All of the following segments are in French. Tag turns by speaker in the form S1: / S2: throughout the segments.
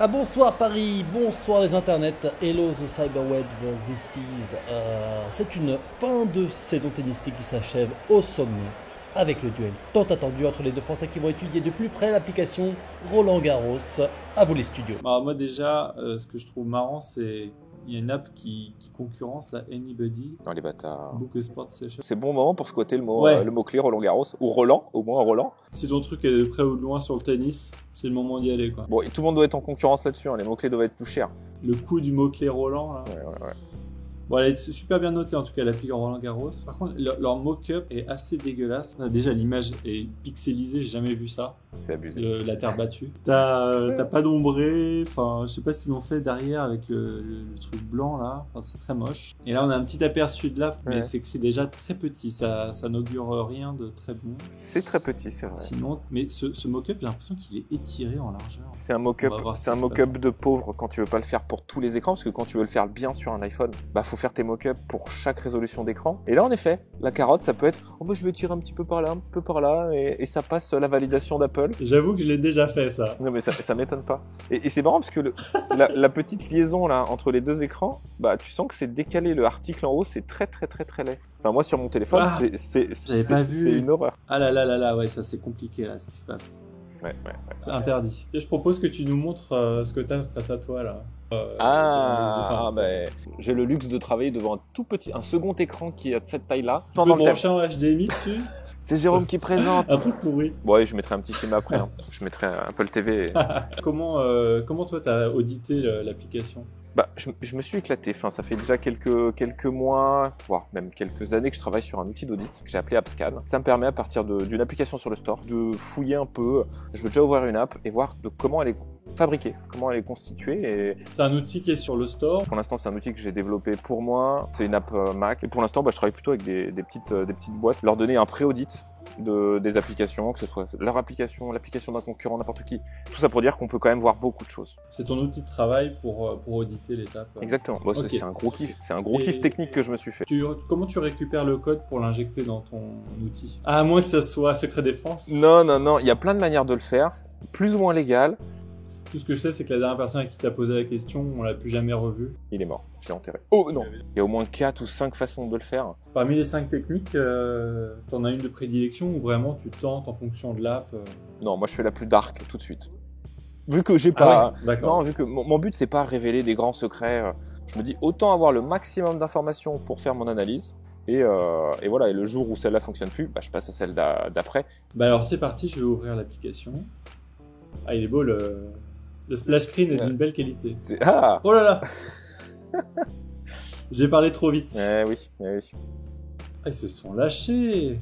S1: Bonsoir Paris, bonsoir les internets, hello the cyberwebs, c'est une fin de saison tennistique qui s'achève au sommet avec le duel tant attendu entre les deux Français qui vont étudier de plus près l'application Roland Garros. À vous les studios.
S2: Bah, moi déjà, ce que je trouve marrant, c'est il y a une app qui concurrence la Anybody.
S3: Dans les bâtards.
S2: Book Sport Session.
S3: C'est bon moment pour squatter
S2: Ouais.
S3: le mot-clé Roland Garros, ou Roland, au moins Roland.
S2: Si ton truc est de près ou de loin sur le tennis, c'est le moment d'y aller, quoi.
S3: Bon, et tout le monde doit être en concurrence là-dessus, hein, les mots-clés doivent être plus chers.
S2: Le coût du mot-clé Roland, là.
S3: Ouais.
S2: Bon, elle est super bien notée, en tout cas, l'application Roland Garros. Par contre, leur mock-up est assez dégueulasse. Déjà, l'image est pixelisée, j'ai jamais vu ça.
S3: C'est abusé.
S2: La terre battue. T'as pas d'ombré, enfin, je sais pas ce qu'ils ont fait derrière avec le truc blanc là, enfin, c'est très moche. Et là, on a un petit aperçu de là, mais
S3: Ouais.
S2: c'est écrit déjà très petit, ça n'augure rien de très bon.
S3: C'est très petit, c'est vrai.
S2: Sinon, mais ce mock-up, j'ai l'impression qu'il est étiré en largeur.
S3: C'est un mock-up,
S2: On va voir ce
S3: c'est un
S2: qui se
S3: mock-up de pauvre quand tu veux pas le faire pour tous les écrans, parce que quand tu veux le faire bien sur un iPhone, bah faut faire tes mock-ups pour chaque résolution d'écran. Et là, en effet, la carotte, ça peut être, oh bah je vais tirer un petit peu par là, un petit peu par là, et ça passe la validation d'Apple.
S2: J'avoue que je l'ai déjà fait ça.
S3: Non mais ça m'étonne pas. Et c'est marrant parce que la petite liaison là entre les deux écrans, bah tu sens que c'est décalé. Le article en haut, c'est très laid. Enfin moi sur mon téléphone,
S2: Ah, j'avais pas vu.
S3: c'est une horreur.
S2: Ah là, ouais, ça c'est compliqué là, ce qui se passe.
S3: Ouais.
S2: C'est interdit. Et je propose que tu nous montres ce que t'as face à toi là.
S3: J'ai le luxe de travailler devant un second écran qui est de cette taille-là.
S2: Tu peux brancher en HDMI dessus.
S3: C'est Jérôme qui présente.
S2: Un truc pourri.
S3: Bon, ouais, je mettrai un petit film après. Hein. Je mettrai Apple TV.
S2: Comment toi t'as audité l'application?
S3: Bah, je me suis éclaté. Enfin, ça fait déjà quelques mois, voire même quelques années que je travaille sur un outil d'audit que j'ai appelé AppScan. Ça me permet à partir d'une application sur le store de fouiller un peu. Je veux déjà ouvrir une app et voir de comment elle est fabriquée, comment elle est constituée. Et
S2: c'est un outil qui est sur le store.
S3: Pour l'instant, c'est un outil que j'ai développé pour moi. C'est une app Mac. Et pour l'instant, je travaille plutôt avec des petites boîtes. Leur donner un pré-audit des applications, que ce soit leur application, l'application d'un concurrent, n'importe qui. Tout ça pour dire qu'on peut quand même voir beaucoup de choses.
S2: C'est ton outil de travail pour auditer les apps.
S3: Exactement. Bon,
S2: okay.
S3: C'est un gros kiff. C'est un gros kiff technique que je me suis fait.
S2: Comment tu récupères le code pour l'injecter dans ton outil? À moins que ça soit secret défense.
S3: Non. Il y a plein de manières de le faire, plus ou moins légales.
S2: Tout ce que je sais, c'est que la dernière personne à qui t'as posé la question, on l'a plus jamais revu.
S3: Il est mort. Je l'ai enterré. Oh non. Il y a au moins 4 ou 5 façons de le faire.
S2: Parmi les 5 techniques, t'en as une de prédilection ou vraiment tu tentes en fonction de l'app
S3: Non, moi je fais la plus dark tout de suite. Vu que j'ai pas...
S2: ouais, d'accord.
S3: Non, vu que mon but c'est pas révéler des grands secrets. Je me dis autant avoir le maximum d'informations pour faire mon analyse. Et voilà, et le jour où celle-là fonctionne plus, je passe à celle d'après.
S2: Alors c'est parti, je vais ouvrir l'application. Ah, il est beau le splash screen est d'une belle qualité.
S3: Ah
S2: oh là là. J'ai parlé trop vite.
S3: Oui.
S2: Ils se sont lâchés.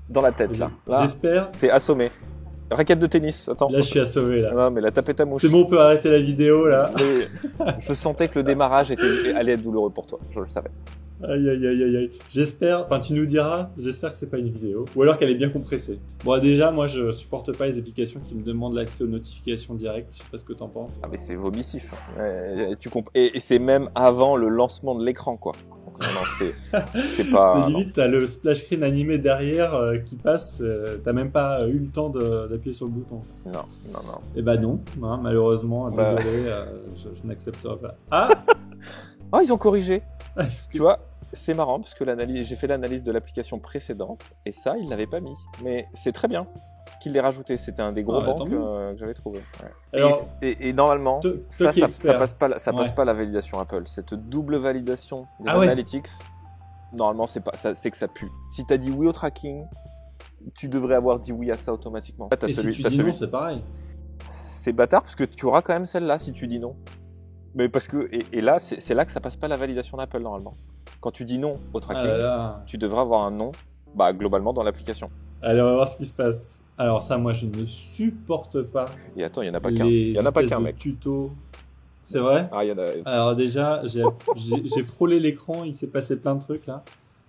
S3: Dans la tête, là.
S2: J'espère.
S3: T'es assommé. Raquette de tennis, attends.
S2: Là, je suis assommé, là.
S3: Non, mais la tapette à mouche.
S2: C'est bon, on peut arrêter la vidéo, là.
S3: Je sentais que le démarrage allait être douloureux pour toi. Je le savais.
S2: Aïe. J'espère, enfin tu nous diras, j'espère que c'est pas une vidéo. Ou alors qu'elle est bien compressée. Bon, déjà, moi je supporte pas les applications qui me demandent l'accès aux notifications directes. Je sais pas ce que t'en penses.
S3: Ah, mais c'est vomissif. Et c'est même avant le lancement de l'écran, quoi. Donc, non, c'est pas.
S2: C'est limite, t'as le splash screen animé derrière qui passe, t'as même pas eu le temps d'appuyer sur le bouton.
S3: Non.
S2: Et non, hein, malheureusement, désolé, je n'accepterai pas. Ah
S3: ils ont corrigé. Tu vois, c'est marrant parce que j'ai fait l'analyse de l'application précédente et ça, ils l'avaient pas mis. Mais c'est très bien qu'ils l'aient rajouté. C'était un des gros bancs que j'avais trouvé. Ouais.
S2: Alors,
S3: et normalement, ça passe pas la validation Apple. Cette double validation des analytics, normalement, c'est que ça pue. Si t'as dit oui au tracking, tu devrais avoir dit oui à ça automatiquement.
S2: Et si tu dis non, c'est pareil.
S3: C'est bâtard parce que tu auras quand même celle-là si tu dis non. Mais parce que et là c'est là que ça passe pas la validation d'Apple normalement. Quand tu dis non au tracking, tu devrais avoir un non globalement dans l'application.
S2: Allez, on va voir ce qui se passe. Alors ça, moi je ne supporte pas.
S3: Et attends, il y en a pas qu'un. Il y en a pas qu'un, mec.
S2: Tuto. C'est vrai?
S3: Ah, il y en a.
S2: Alors déjà, j'ai frôlé l'écran, il s'est passé plein de trucs là.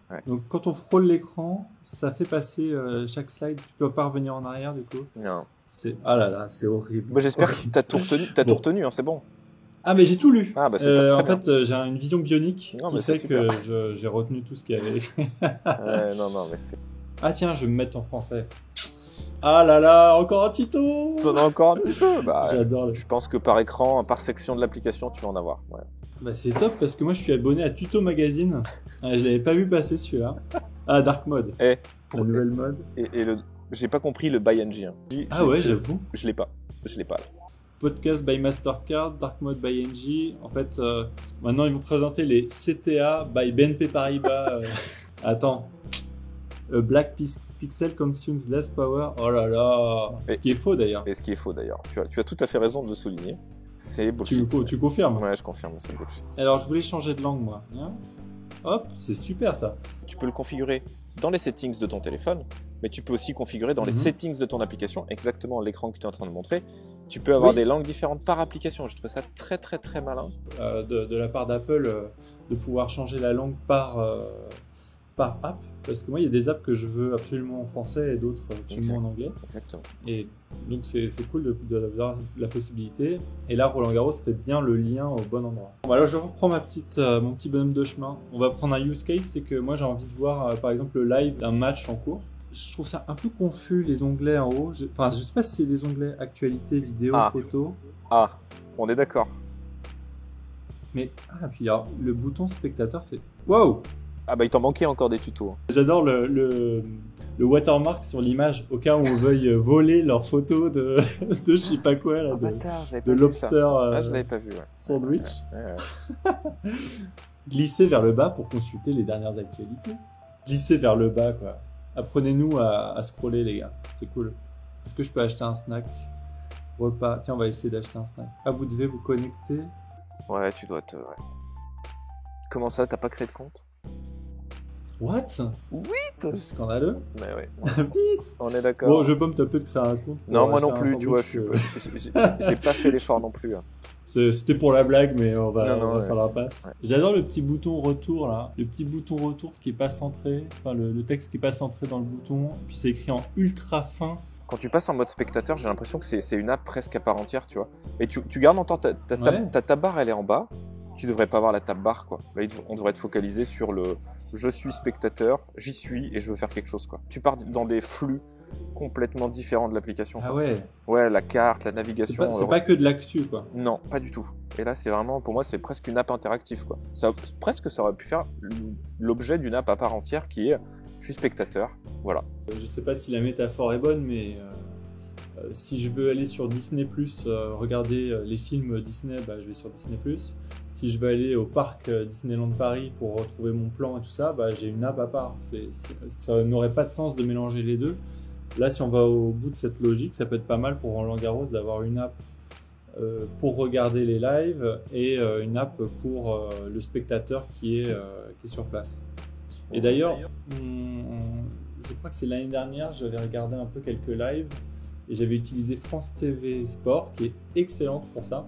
S3: Ouais.
S2: Donc quand on frôle l'écran, ça fait passer chaque slide. Tu peux pas revenir en arrière du coup.
S3: Non.
S2: Ah là là, c'est horrible.
S3: Moi j'espère que t'as tout retenu. Tout retenu, hein, c'est bon.
S2: Ah mais j'ai tout lu.
S3: Ah bah c'est très
S2: en
S3: bien.
S2: fait, j'ai une vision bionique qui fait
S3: super.
S2: que j'ai retenu tout ce qu'il y avait écrit.
S3: Non mais c'est.
S2: Ah tiens, je vais me mettre en français. Ah là là, encore un tuto.
S3: T'en as encore un petit peu. Bah,
S2: J'adore le...
S3: je pense que par écran, par section de l'application, tu vas en avoir. Ouais.
S2: Bah c'est top parce que moi je suis abonné à Tuto Magazine. Ah, je l'avais pas vu passer celui-là. Ah, Dark Mode.
S3: Et
S2: La nouvelle mode.
S3: j'ai pas compris le by NG. Hein.
S2: Ah ouais, j'avoue.
S3: Je l'ai pas. Je l'ai pas. Là.
S2: Podcast by Mastercard, Dark Mode by NG. En fait, maintenant ils vont présenter les CTA by BNP Paribas. Attends. Black Pixel consumes less power. Oh là là. Ce qui est faux d'ailleurs.
S3: Et ce qui est faux d'ailleurs. Tu as tout à fait raison de le souligner. C'est bullshit.
S2: Tu confirmes?
S3: Ouais, je confirme, c'est bullshit.
S2: Alors je voulais changer de langue moi. Hein, hop, c'est super ça.
S3: Tu peux le configurer dans les settings de ton téléphone, mais tu peux aussi configurer dans les settings de ton application, exactement l'écran que tu es en train de montrer. Tu peux avoir des langues différentes par application. Je trouve ça très très très malin.
S2: De la part d'Apple, de pouvoir changer la langue par app. Parce que moi, il y a des apps que je veux absolument en français et d'autres absolument en anglais.
S3: Exactement.
S2: Et donc, c'est cool d'avoir la possibilité. Et là, Roland Garros fait bien le lien au bon endroit. Bon, alors, je reprends mon petit bonhomme de chemin. On va prendre un use case. C'est que moi, j'ai envie de voir, par exemple, le live d'un match en cours. Je trouve ça un peu confus, les onglets en haut. Je sais pas si c'est des onglets actualité, vidéo, photo.
S3: Ah, on est d'accord.
S2: Mais, puis alors, le bouton spectateur, c'est... Wow!
S3: Ah bah il t'en manquait encore des tutos.
S2: J'adore le watermark sur l'image au cas où on veuille voler leurs photos de je sais pas quoi là, de lobster
S3: je l'avais pas vu, ouais.
S2: Sandwich.
S3: Ouais.
S2: Glisser vers le bas pour consulter les dernières actualités. Glisser vers le bas quoi. Apprenez-nous à scroller les gars, c'est cool. Est-ce que je peux acheter un snack? Repas. Tiens, on va essayer d'acheter un snack. Ah, vous devez vous connecter.
S3: Ouais, tu dois te... Ouais. Comment ça, t'as pas créé de compte?
S2: What?
S3: Oui.
S2: C'est scandaleux.
S3: Mais ouais.
S2: Vite.
S3: On est d'accord.
S2: Bon, je vais pas me taper de créer un compte.
S3: Non, moi non plus, tu vois, j'ai pas fait l'effort non plus. Hein.
S2: C'était pour la blague, mais on va faire la passe.
S3: Ouais.
S2: J'adore le petit bouton retour là. Le petit bouton retour qui est pas centré. Enfin, le texte qui est pas centré dans le bouton. Puis c'est écrit en ultra fin.
S3: Quand tu passes en mode spectateur, j'ai l'impression que c'est une app presque à part entière, tu vois. Et tu gardes en temps, ta tab bar, elle est en bas. Tu devrais pas avoir la tab bar, quoi. Là, on devrait être focalisé sur le je suis spectateur, j'y suis et je veux faire quelque chose, quoi. Tu pars dans des flux complètement différents de l'application.
S2: Ah ouais.
S3: Ouais, la carte, la navigation.
S2: C'est pas que de l'actu, quoi.
S3: Non, pas du tout. Et là, c'est vraiment, pour moi, c'est presque une app interactive, quoi. Ça aurait pu faire l'objet d'une app à part entière qui est je suis spectateur, voilà.
S2: Je sais pas si la métaphore est bonne, mais si je veux aller sur Disney+, regarder les films Disney, je vais sur Disney+. Si je veux aller au parc Disneyland Paris pour retrouver mon plan et tout ça, j'ai une app à part. Ça n'aurait pas de sens de mélanger les deux. Là, si on va au bout de cette logique, ça peut être pas mal pour Roland Garros d'avoir une app pour regarder les lives et une app pour le spectateur qui est sur place. Et d'ailleurs, je crois que c'est l'année dernière, j'avais regardé un peu quelques lives et j'avais utilisé France TV Sport qui est excellente pour ça.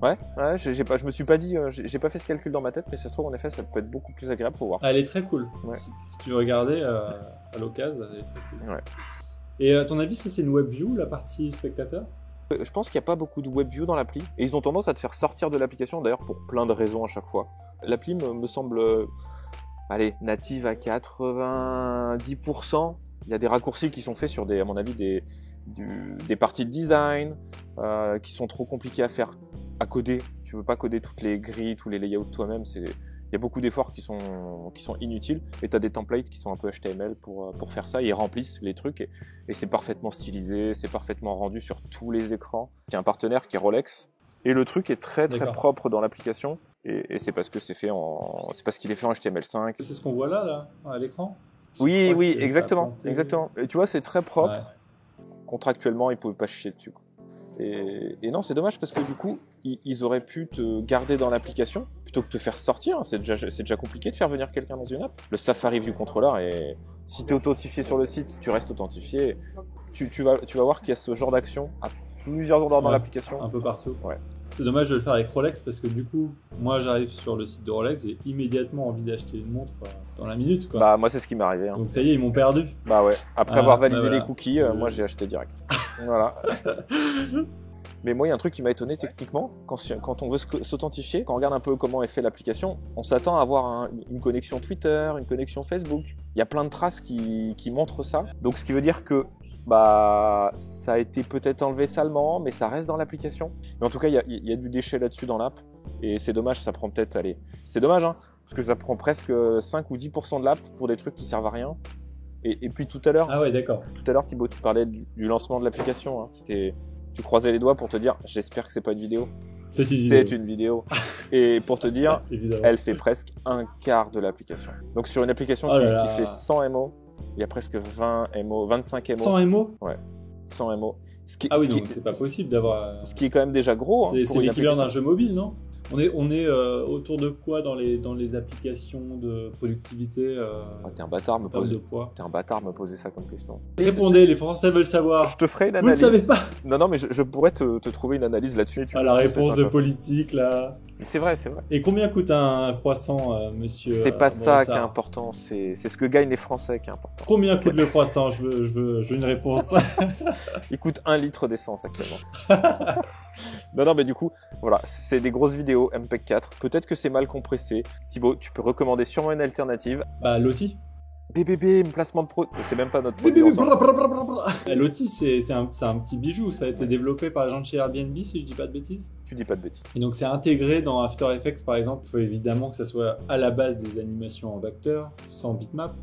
S3: Ouais, je me suis pas dit, j'ai pas fait ce calcul dans ma tête, mais ça se trouve en effet ça peut être beaucoup plus agréable, faut voir.
S2: Elle est très cool.
S3: Ouais.
S2: Si tu veux regarder à l'occasion, elle est très cool.
S3: Ouais.
S2: Et à ton avis, ça c'est une web view, la partie spectateur?
S3: Je pense qu'il n'y a pas beaucoup de web view dans l'appli et ils ont tendance à te faire sortir de l'application d'ailleurs pour plein de raisons à chaque fois. L'appli me semble native à 90%. Il y a des raccourcis qui sont faits sur à mon avis, des parties de design qui sont trop compliquées à coder. Tu veux pas coder toutes les grilles, tous les layouts toi-même. Il y a beaucoup d'efforts qui sont inutiles. Et tu as des templates qui sont un peu HTML pour faire ça. Ils remplissent les trucs et c'est parfaitement stylisé, c'est parfaitement rendu sur tous les écrans. Il y a un partenaire qui est Rolex. Et le truc est très très propre dans l'application. Et c'est parce que c'est parce qu'il est fait en HTML5.
S2: C'est ce qu'on voit là, à l'écran?
S3: Oui, exactement. Et tu vois, c'est très propre. Ouais. Contractuellement, ils pouvaient pas chier dessus. Et non, c'est dommage parce que du coup, ils auraient pu te garder dans l'application plutôt que te faire sortir. C'est déjà compliqué de faire venir quelqu'un dans une app. Le Safari View Controller, et si tu es authentifié sur le site, tu restes authentifié. Tu vas voir qu'il y a ce genre d'action à plusieurs endroits dans l'application.
S2: Un peu partout.
S3: Ouais.
S2: C'est dommage de le faire avec Rolex parce que du coup, moi j'arrive sur le site de Rolex, j'ai immédiatement envie d'acheter une montre dans la minute, quoi.
S3: Bah moi c'est ce qui m'est arrivé. Hein.
S2: Donc ça y est, ils m'ont perdu.
S3: Bah ouais. Après avoir validé les cookies, moi j'ai acheté direct. Voilà. Mais moi il y a un truc qui m'a étonné techniquement, quand on veut s'authentifier, quand on regarde un peu comment est fait l'application, on s'attend à avoir une connexion Twitter, une connexion Facebook. Il y a plein de traces qui montrent ça. Donc ce qui veut dire que Bah, ça a été peut-être enlevé salement, mais ça reste dans l'application. Mais en tout cas, il y a du déchet là-dessus dans l'app. Et c'est dommage, ça prend peut-être, allez, c'est dommage, hein, parce que ça prend presque 5 ou 10% de l'app pour des trucs qui servent à rien. Et puis tout à l'heure,
S2: Ah ouais, d'accord.
S3: Thibaut, tu parlais du lancement de l'application, hein, tu croisais les doigts pour te dire, j'espère que c'est pas une vidéo.
S2: C'est une vidéo.
S3: C'est une vidéo. Et pour te dire,
S2: Évidemment.
S3: elle fait presque un quart de l'application. Donc sur une application qui fait 100 MO, il y a presque 20 MO, 25 MO.
S2: 100 MO
S3: 100 MO.
S2: Ah oui, donc c'est pas possible d'avoir...
S3: Ce qui est quand même déjà gros. Hein,
S2: c'est l'équivalent d'un jeu mobile, non ? On est autour de quoi dans les applications de productivité
S3: T'es un bâtard me
S2: de poids.
S3: T'es un bâtard me poser ça comme question.
S2: Répondez, les Français veulent savoir.
S3: Je te ferai une
S2: Vous ne
S3: analyse.
S2: savez pas.
S3: Non, mais je pourrais te trouver une analyse là-dessus.
S2: La réponse de politique, là.
S3: Mais c'est vrai.
S2: Et combien coûte un croissant, monsieur
S3: C'est pas ça
S2: Boissard
S3: qui est important, c'est ce que gagnent les Français qui est important.
S2: Combien coûte le croissant ? Je veux une réponse.
S3: Il coûte 1 litre d'essence actuellement. Non, mais du coup, voilà, c'est des grosses vidéos MPEG 4. Peut-être que c'est mal compressé. Thibaut, tu peux recommander sûrement une alternative.
S2: Bah, Lottie.
S3: BBB, placement de pro. C'est même pas notre produit ensemble.
S2: Lottie, c'est un petit bijou. Ça a été développé par les gens de chez Airbnb, si je dis pas de bêtises.
S3: Tu dis pas de bêtises.
S2: Et donc, c'est intégré dans After Effects, par exemple. Il faut évidemment que ça soit à la base des animations en vecteur, sans bitmap.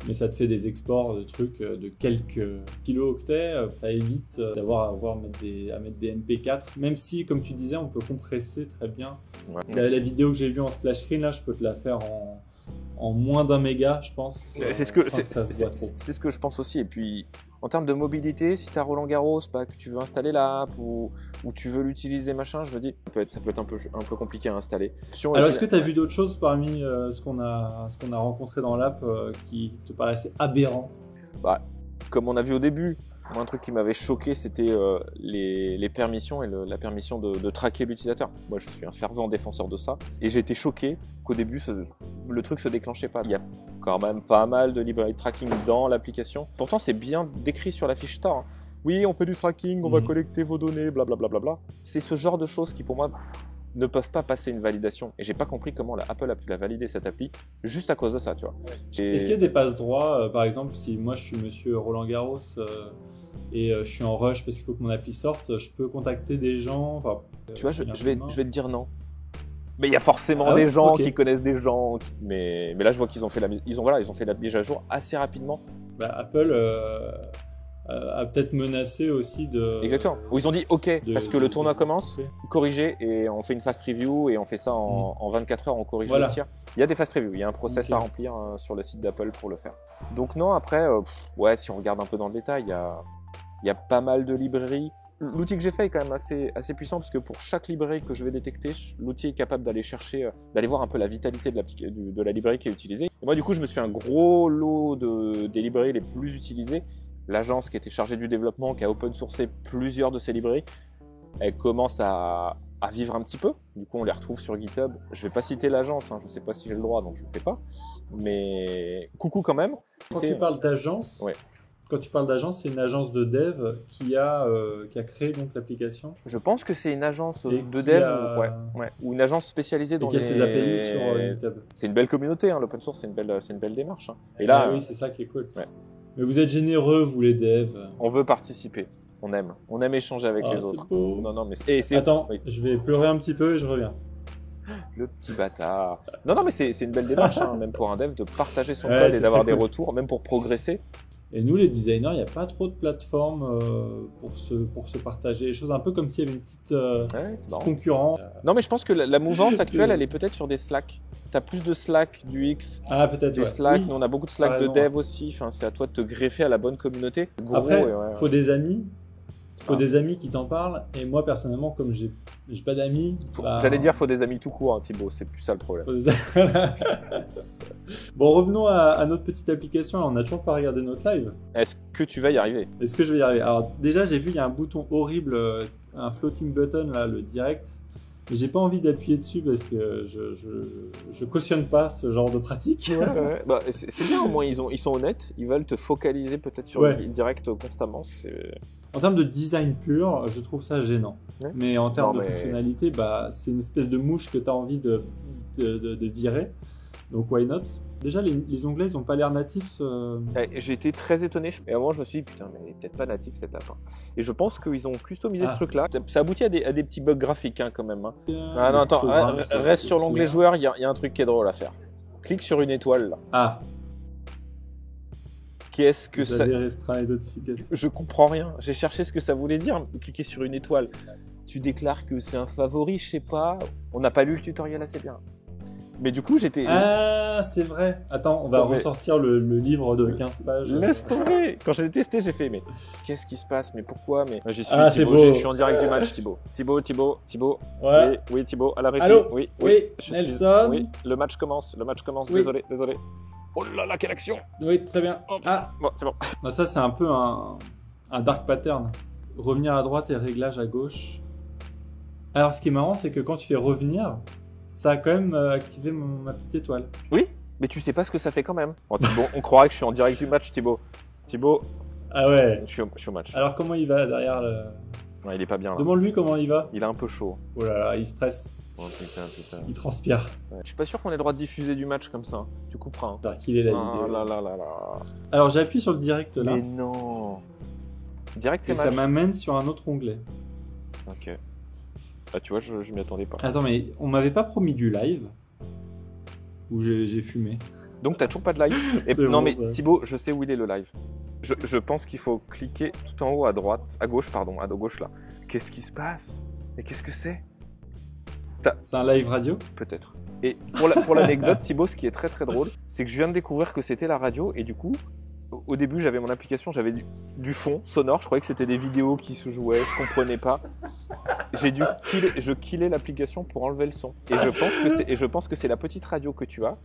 S2: Mais ça te fait des exports de trucs de quelques kilo-octets. Ça évite d'avoir à mettre des MP4. Même si, comme tu disais, on peut compresser très bien.
S3: Ouais.
S2: La vidéo que j'ai vue en splash screen, là, je peux te la faire en moins d'1 méga, je pense.
S3: C'est ce que je pense aussi. Et puis, en termes de mobilité, si tu as Roland Garros, que tu veux installer l'app ou tu veux l'utiliser, machin, je me dis, ça peut être un peu compliqué à installer.
S2: Alors, est-ce que tu as vu d'autres choses parmi ce qu'on a rencontré dans l'app qui te paraissait aberrant ?
S3: Comme on a vu au début, moi, un truc qui m'avait choqué, c'était les permissions et la permission de traquer l'utilisateur. Moi, je suis un fervent défenseur de ça. Et j'ai été choqué qu'au début, le truc se déclenchait pas. Il y a quand même pas mal de librairies de tracking dans l'application. Pourtant, c'est bien décrit sur la fiche store. Hein. Oui, on fait du tracking, on va collecter vos données, blablabla. C'est ce genre de choses qui, pour moi, ne peuvent pas passer une validation. Et j'ai pas compris comment Apple a pu la valider cette appli juste à cause de ça, tu vois.
S2: Est-ce qu'il y a des passe-droits, par exemple, si moi je suis monsieur Roland Garros et je suis en rush parce qu'il faut que mon appli sorte, je peux contacter des gens
S3: tu vois, je vais te dire non. Mais il y a forcément des gens qui connaissent des gens. Mais là, je vois qu'ils ont fait ils ont fait la mise à jour assez rapidement.
S2: Apple a peut-être menacé aussi de...
S3: Exactement. Où ils ont dit OK, parce que le tournoi commence, corriger, et on fait une fast review, et on fait ça en 24 heures, on corrige le tir. Il y a des fast reviews, il y a un process à remplir sur le site d'Apple pour le faire. Donc non, après, si on regarde un peu dans le détail, il y a pas mal de librairies. L'outil que j'ai fait est quand même assez puissant, parce que pour chaque librairie que je vais détecter, l'outil est capable d'aller chercher, d'aller voir un peu la vitalité de la librairie qui est utilisée. Et moi, du coup, je me suis fait un gros lot des librairies les plus utilisées. L'agence qui était chargée du développement, qui a open sourcé plusieurs de ces librairies, elle commence à vivre un petit peu. Du coup, on les retrouve sur GitHub. Je vais pas citer l'agence, je sais pas si j'ai le droit, donc je le fais pas. Mais coucou quand même.
S2: Quand tu parles d'agence, c'est une agence de dev qui a créé donc l'application.
S3: Je pense que c'est une agence de dev ou une agence spécialisée dans
S2: qui a ses API sur GitHub.
S3: C'est une belle communauté, l'open source, c'est une belle démarche.
S2: Et là, oui, c'est ça qui est cool. Ouais. Mais vous êtes généreux, vous les devs.
S3: On veut participer. On aime échanger avec les autres.
S2: Beau.
S3: Non, mais
S2: attends, je vais pleurer un petit peu et je reviens.
S3: Le petit bâtard. Non, mais c'est une belle démarche, même pour un dev, de partager son code et d'avoir des retours, même pour progresser.
S2: Et nous, les designers, il n'y a pas trop de plateformes pour se partager les choses. Un peu comme s'il y avait une petite concurrent.
S3: Non, mais je pense que la mouvance actuelle, elle est peut-être sur des Slack. T'as plus de Slack, du X, des Slack. Nous, on a beaucoup de Slack de dev aussi. Enfin, c'est à toi de te greffer à la bonne communauté.
S2: Après, faut des amis. Faut des amis qui t'en parlent. Et moi, personnellement, comme j'ai pas d'amis...
S3: J'allais dire faut des amis tout court, Thibaut. C'est plus ça le problème.
S2: Bon, revenons à notre petite application. On n'a toujours pas regardé notre live.
S3: Est-ce que tu vas y arriver ?
S2: Est-ce que je vais y arriver ? Alors, déjà, j'ai vu, il y a un bouton horrible, un floating button, là, le direct. Mais j'ai pas envie d'appuyer dessus parce que je cautionne pas ce genre de pratique.
S3: C'est bien, au moins ils sont honnêtes, ils veulent te focaliser peut-être sur le direct constamment.
S2: En termes de design pur, je trouve ça gênant. Ouais. Mais en termes de fonctionnalité, c'est une espèce de mouche que tu as envie de virer. Donc why not? Déjà, les onglets, ils ont pas l'air natifs.
S3: J'ai été très étonné. Et avant, je me suis dit, putain, mais elle est peut-être pas natif cette app. Hein. Et je pense qu'ils ont customisé ce truc-là. Ça aboutit à des petits bugs graphiques hein, quand même. Hein. Ah non, attends, reste sur l'onglet joueur, il y a un truc qui est drôle à faire. Clique sur une étoile là.
S2: Ah.
S3: Qu'est-ce que ça...
S2: restreint les notifications.
S3: Je comprends rien. J'ai cherché ce que ça voulait dire. Cliquer sur une étoile. Tu déclares que c'est un favori, je sais pas. On n'a pas lu le tutoriel assez bien. Mais du coup, j'étais...
S2: Ah, c'est vrai. Attends, on va ressortir le livre de 15 pages.
S3: Laisse tomber. Quand j'ai testé, j'ai fait, mais qu'est-ce qui se passe? Mais pourquoi? Mais j'y suis,
S2: c'est beau.
S3: Je suis en direct du match, Thibaut. Thibaut.
S2: Ouais.
S3: Oui, Thibaut, à la régie.
S2: Allô?
S3: Oui,
S2: Nelson.
S3: Oui, le match commence.
S2: Oui.
S3: Désolé. Oh là là, quelle action!
S2: Oui, très bien.
S3: Oh, bon, c'est bon.
S2: Bah, ça, c'est un peu un dark pattern. Revenir à droite et réglage à gauche. Alors, ce qui est marrant, c'est que quand tu fais revenir, ça a quand même activé ma petite étoile.
S3: Oui, mais tu sais pas ce que ça fait quand même. Bon, Thibaut, on croirait que je suis en direct du match, Thibaut.
S2: Ah ouais.
S3: Je suis au match.
S2: Alors, comment il va derrière le...
S3: Ouais, il est pas bien là.
S2: Demande-lui comment il va.
S3: Il est un peu chaud.
S2: Oh là là, il stresse.
S3: Oh, putain.
S2: Il transpire.
S3: Ouais. Je suis pas sûr qu'on ait le droit de diffuser du match comme ça. Hein. Tu couperas. Hein.
S2: J'espère qu'il est la vidéo.
S3: Là.
S2: Alors, j'ai appuyé sur le direct là.
S3: Mais non. Direct, c'est
S2: et
S3: match.
S2: ça m'amène sur un autre onglet.
S3: Ok. Ah, tu vois, je m'y attendais pas.
S2: Attends, mais on m'avait pas promis du live où j'ai fumé.
S3: Donc t'as toujours pas de live. Et non
S2: bon,
S3: mais
S2: ça.
S3: Thibaut, je sais où il est le live. Je pense qu'il faut cliquer tout en haut à gauche là. Qu'est-ce qui se passe? Mais qu'est-ce que c'est?
S2: C'est un live radio?
S3: Peut-être. Et pour l'anecdote, Thibaut, ce qui est très très drôle, c'est que je viens de découvrir que c'était la radio et du coup, au début, j'avais mon application, j'avais du fond sonore. Je croyais que c'était des vidéos qui se jouaient, je comprenais pas. Je killais l'application pour enlever le son. Et je pense que c'est la petite radio que tu as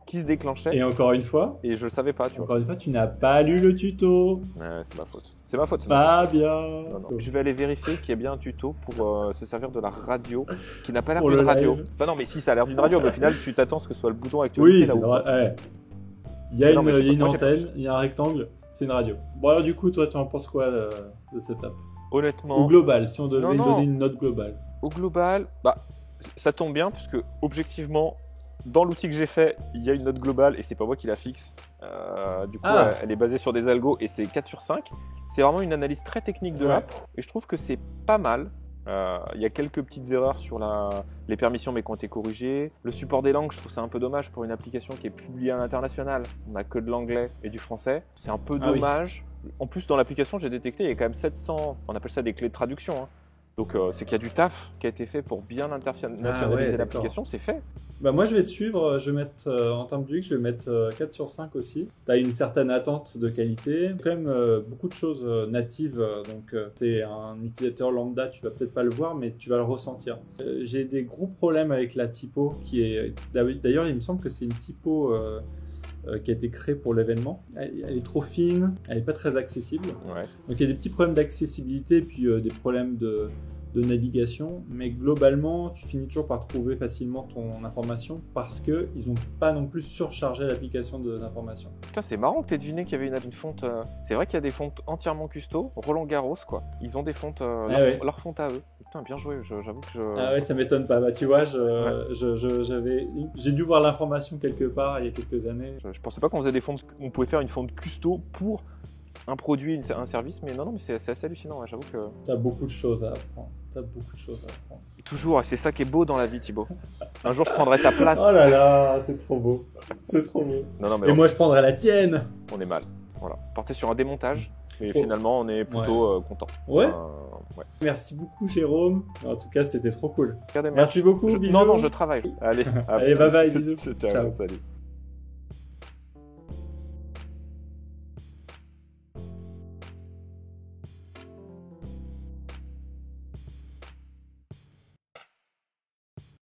S3: qui se déclenchait.
S2: Et encore une fois,
S3: Et je le savais pas, tu vois.
S2: encore une fois, tu n'as pas lu le tuto.
S3: C'est ma faute. C'est ma faute.
S2: Pas bien.
S3: Non. Je vais aller vérifier qu'il y a bien un tuto pour se servir de la radio qui n'a pas l'air
S2: Pour
S3: d'une
S2: le
S3: radio.
S2: live.
S3: Enfin non, mais si ça a l'air d'une radio, mais au final, tu t'attends à ce que ce soit le bouton actualité.
S2: Oui,
S3: là
S2: c'est
S3: où-
S2: vrai. Ouais. Il y a
S3: Non, mais
S2: une
S3: moi, j'ai
S2: antenne, il y a un rectangle, c'est une radio. Bon alors du coup, toi, tu en penses quoi de cette app?
S3: Honnêtement,
S2: Au global, si on devait
S3: Non,
S2: lui
S3: non.
S2: donner une note globale.
S3: au global, ça tombe bien parce que objectivement, dans l'outil que j'ai fait, il y a une note globale et c'est pas moi qui la fixe. Du coup, elle est basée sur des algos et c'est 4 sur 5. C'est vraiment une analyse très technique de
S2: Ouais.
S3: l'app et je trouve que c'est pas mal. Il y a quelques petites erreurs sur les permissions mais qui ont été corrigées. Le support des langues, je trouve ça un peu dommage pour une application qui est publiée à l'international. On n'a que de l'anglais et du français. C'est un peu
S2: Ah oui.
S3: dommage. En plus, dans l'application, j'ai détecté, il y a quand même 700, on appelle ça des clés de traduction. Hein. Donc c'est qu'il y a du taf qui a été fait pour bien internationaliser
S2: d'accord.
S3: l'application, c'est fait.
S2: Bah moi je vais te suivre, je vais mettre en termes de UX, je vais mettre 4 sur 5 aussi. Tu as une certaine attente de qualité, quand même beaucoup de choses natives, donc t'es un utilisateur lambda, tu vas peut-être pas le voir mais tu vas le ressentir. J'ai des gros problèmes avec la typo qui est d'ailleurs il me semble que c'est une typo qui a été créée pour l'événement. Elle est trop fine, elle est pas très accessible.
S3: Ouais.
S2: Donc il y a des petits problèmes d'accessibilité puis des problèmes de navigation, mais globalement, tu finis toujours par trouver facilement ton information parce que ils n'ont pas non plus surchargé l'application d'information.
S3: Putain, c'est marrant que tu aies deviné qu'il y avait une fonte. C'est vrai qu'il y a des fontes entièrement custo. Roland Garros, quoi. Ils ont des fontes, leur fonte à eux. Putain, bien joué. J'avoue que je.
S2: Ah ouais, ça m'étonne pas. Bah tu vois, j'ai dû voir l'information quelque part il y a quelques années.
S3: Je pensais pas qu'on faisait des fontes. On pouvait faire une fonte custo pour un produit, un service, mais non, mais c'est assez hallucinant. Ouais, j'avoue que.
S2: T'as beaucoup de choses à apprendre.
S3: Toujours, c'est ça qui est beau dans la vie, Thibaut. Un jour, je prendrai ta place.
S2: Oh là là, c'est trop beau. C'est trop beau.
S3: Non, mais
S2: et moi, je prendrai la tienne.
S3: On est mal. Voilà. Porté sur un démontage. Mais finalement, on est plutôt content.
S2: Ouais.
S3: Ouais.
S2: Merci beaucoup, Jérôme. En tout cas, c'était trop cool.
S3: Regardez,
S2: Merci beaucoup. Bisous.
S3: Non, je travaille. Allez,
S2: Allez, bye bye, bisous.
S3: Ciao. Salut.